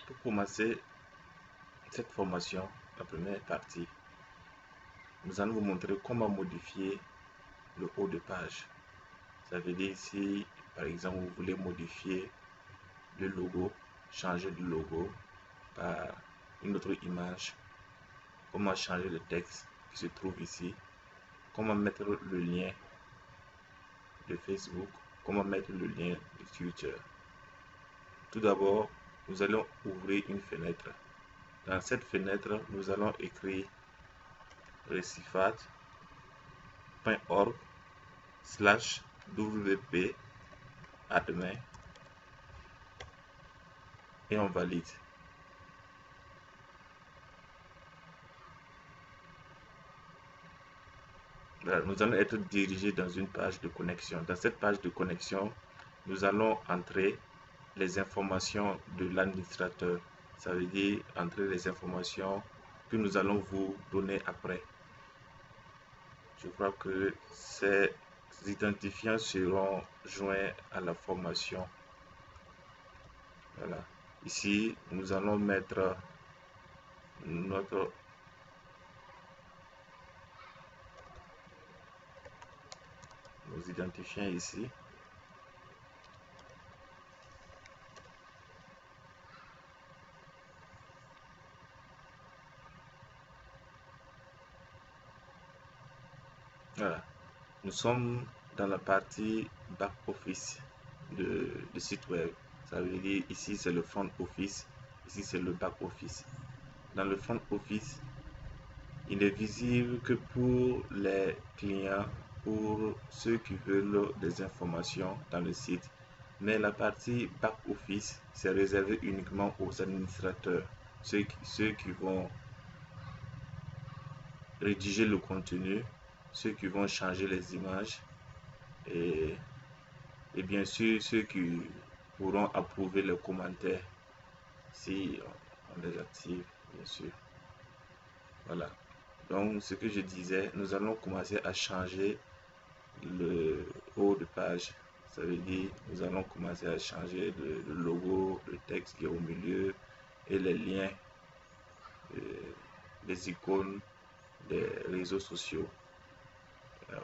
Pour commencer cette formation, la première partie, nous allons vous montrer comment modifier le haut de page. Ça veut dire si par exemple vous voulez modifier le logo, changer le logo par une autre image, comment changer le texte qui se trouve ici, comment mettre le lien de Facebook, comment mettre le lien de Twitter. Tout d'abord, nous allons ouvrir une fenêtre. Dans cette fenêtre, nous allons écrire recifat.org/wp-admin et on valide. Voilà, nous allons être dirigés dans une page de connexion. Dans cette page de connexion, nous allons entrer les informations de l'administrateur. Ça veut dire entrer les informations que nous allons vous donner après. Je crois que ces identifiants seront joints à la formation. Voilà. Ici, nous allons mettre nos identifiants ici. Voilà. Nous sommes dans la partie back office de site web. Ça veut dire ici c'est le front office, ici c'est le back office. Dans le front office, il est visible que pour les clients, pour ceux qui veulent des informations dans le site, mais la partie back office c'est réservé uniquement aux administrateurs, ceux qui vont rédiger le contenu, ceux qui vont changer les images et bien sûr ceux qui pourront approuver les commentaires si on les active, bien sûr. Voilà. Donc ce que je disais, nous allons commencer à changer le haut de page. Ça veut dire nous allons commencer à changer le logo, le texte qui est au milieu et les liens, les icônes des réseaux sociaux.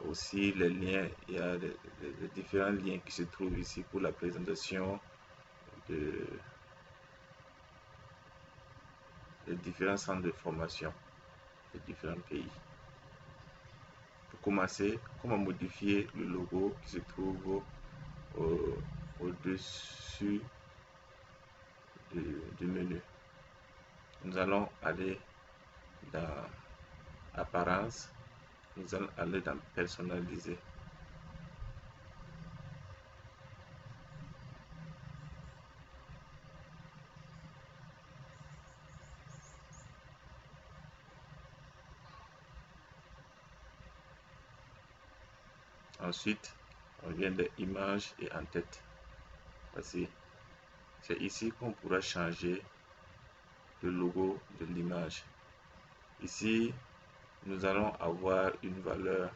Aussi les liens, il y a les différents liens qui se trouvent ici pour la présentation de différents centres de formation de différents pays. Pour commencer, comment modifier le logo qui se trouve au-dessus du menu. Nous allons aller dans apparence, nous allons aller dans personnaliser. Ensuite, on vient des images et en tête. Voici. C'est ici qu'on pourra changer le logo de l'image. Ici, nous allons avoir une valeur.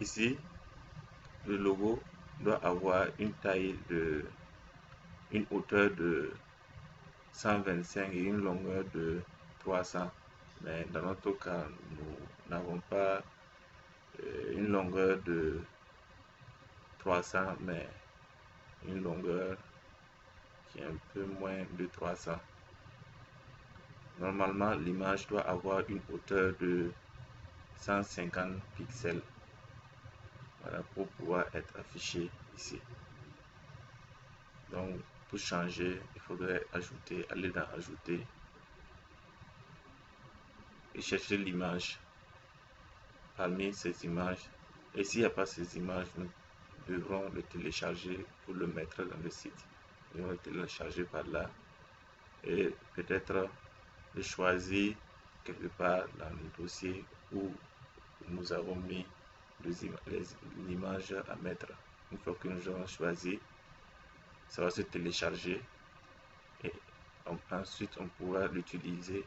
Ici, le logo doit avoir une taille une hauteur de 125 et une longueur de 300. Mais dans notre cas, nous n'avons pas une longueur de 300, mais une longueur qui est un peu moins de 300. Normalement, l'image doit avoir une hauteur de 150 pixels. Voilà, pour pouvoir être affiché ici. Donc, pour changer, il faudrait aller dans ajouter et chercher l'image parmi ces images. Et s'il n'y a pas ces images, nous devrons le télécharger pour le mettre dans le site. Nous allons le télécharger par là et peut-être le choisir quelque part dans le dossier où nous avons mis l'image à mettre. Une fois que nous aurons choisi, ça va se télécharger et ensuite on pourra l'utiliser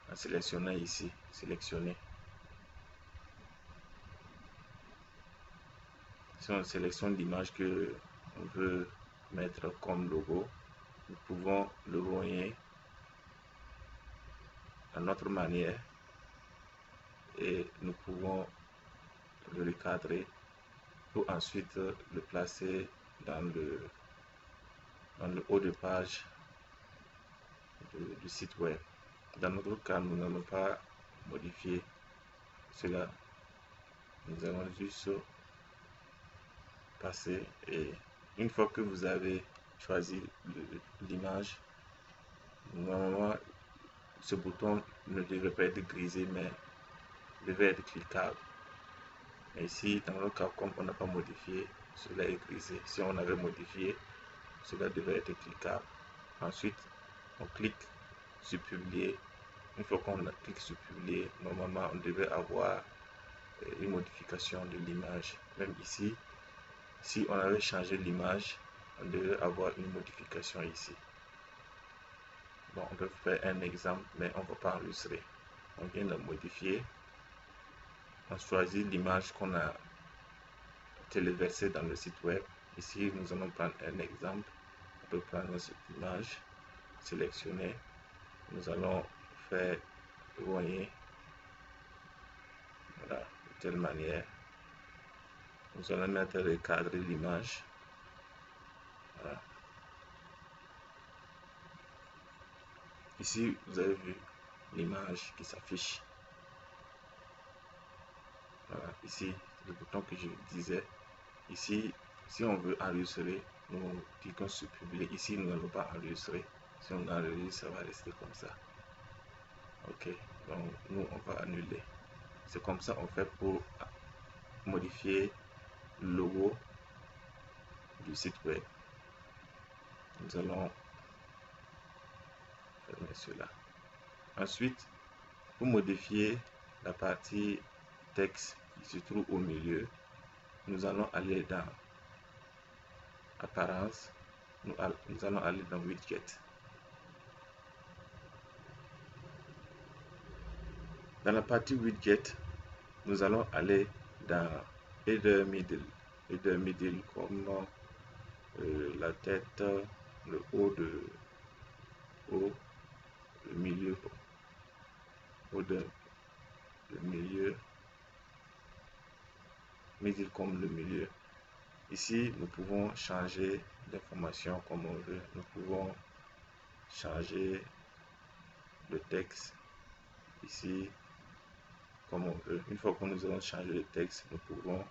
en sélectionnant ici, sélectionner. Si on sélectionne l'image que on veut mettre comme logo. Nous pouvons le rogner à notre manière et nous pouvons le recadrer pour ensuite le placer dans le haut de page du site web. Dans notre cas, nous n'allons pas modifier cela. Nous allons juste passer, et une fois que vous avez choisi l'image, normalement ce bouton ne devrait pas être grisé mais devait être cliquable. Mais ici, dans le cas, comme on n'a pas modifié, cela est grisé. Si on avait modifié, cela devait être cliquable. Ensuite, on clique sur publier. Une fois qu'on clique sur publier, normalement on devait avoir une modification de l'image. Même ici, si on avait changé l'image, on devait avoir une modification ici. Bon, on peut faire un exemple, mais on ne va pas enregistrer. On vient de modifier. On choisit l'image qu'on a téléversée dans le site web. Ici, nous allons prendre un exemple. On peut prendre cette image, sélectionner. Nous allons faire voyer, voilà, de telle manière. Nous allons mettre recadrer l'image. Voilà. Ici, vous avez vu l'image qui s'affiche. Voilà, ici, le bouton que je disais. Ici, si on veut enregistrer, nous cliquons sur publier. Ici, nous n'allons pas enregistrer. Si on enregistre, ça va rester comme ça. Ok, donc nous, on va annuler. C'est comme ça on fait pour modifier le logo du site web. Nous allons fermer cela. Ensuite, pour modifier la partie texte qui se trouve au milieu, nous allons aller dans apparence, nous allons aller dans widget. Dans la partie widget, nous allons aller dans header middle. Header middle comme la tête, le haut, le milieu, le milieu, middle comme le milieu. Ici, nous pouvons changer d'information comme on veut. Nous pouvons changer le texte ici comme on veut. Une fois que nous avons changé le texte, nous pouvons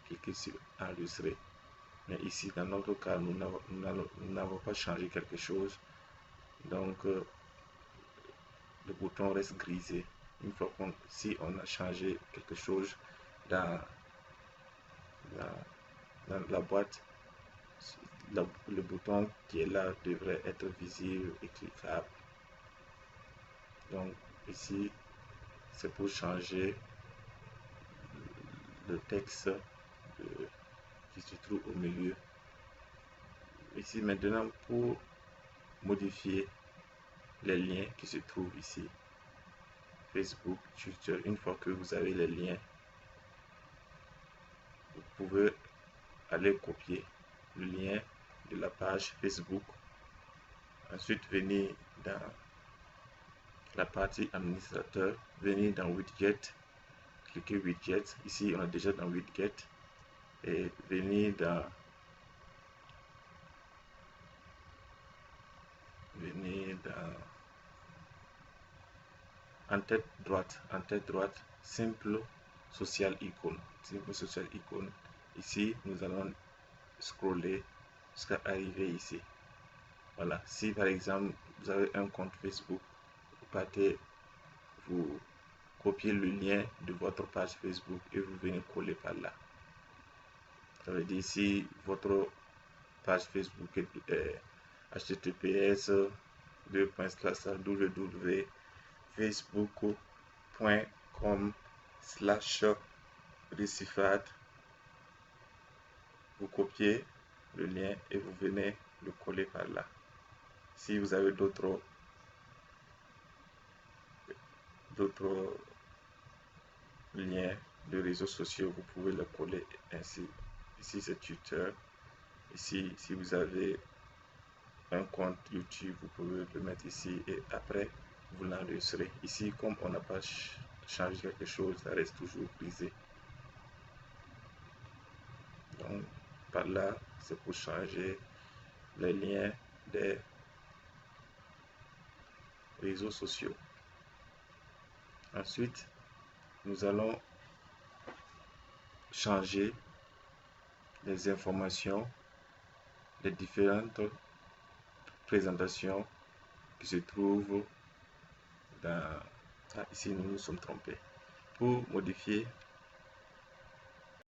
cliquer sur enregistrer. Mais ici, dans notre cas, nous n'avons pas changé quelque chose. Donc, le bouton reste grisé. Une fois si on a changé quelque chose dans la boîte, le bouton qui est là devrait être visible et cliquable. Donc ici, c'est pour changer le texte qui se trouve au milieu. Ici maintenant, pour modifier les liens qui se trouvent ici, Facebook, Twitter, une fois que vous avez les liens, vous pouvez aller copier le lien de la page Facebook. Ensuite, venir dans la partie administrateur, venir dans widget, cliquez widget. Ici, on est déjà dans widget et venir dans en tête droite, simple social icon. Ici, nous allons scroller jusqu'à arriver ici. Voilà, si par exemple vous avez un compte Facebook, vous partez, vous copiez le lien de votre page Facebook et vous venez coller par là. Ça veut dire si votre page Facebook est https www.facebook.com/recifat. Vous copiez le lien et vous venez le coller par là. Si vous avez d'autres liens de réseaux sociaux, vous pouvez le coller ainsi. Ici c'est Twitter. Ici, si vous avez un compte YouTube, vous pouvez le mettre ici et après vous l'enregistrez. Ici, comme on n'a pas changé quelque chose, ça reste toujours brisé. Donc par là, c'est pour changer les liens des réseaux sociaux. Ensuite, nous allons changer les informations, les différentes présentations qui se trouvent dans... Ah, ici, nous nous sommes trompés. Pour modifier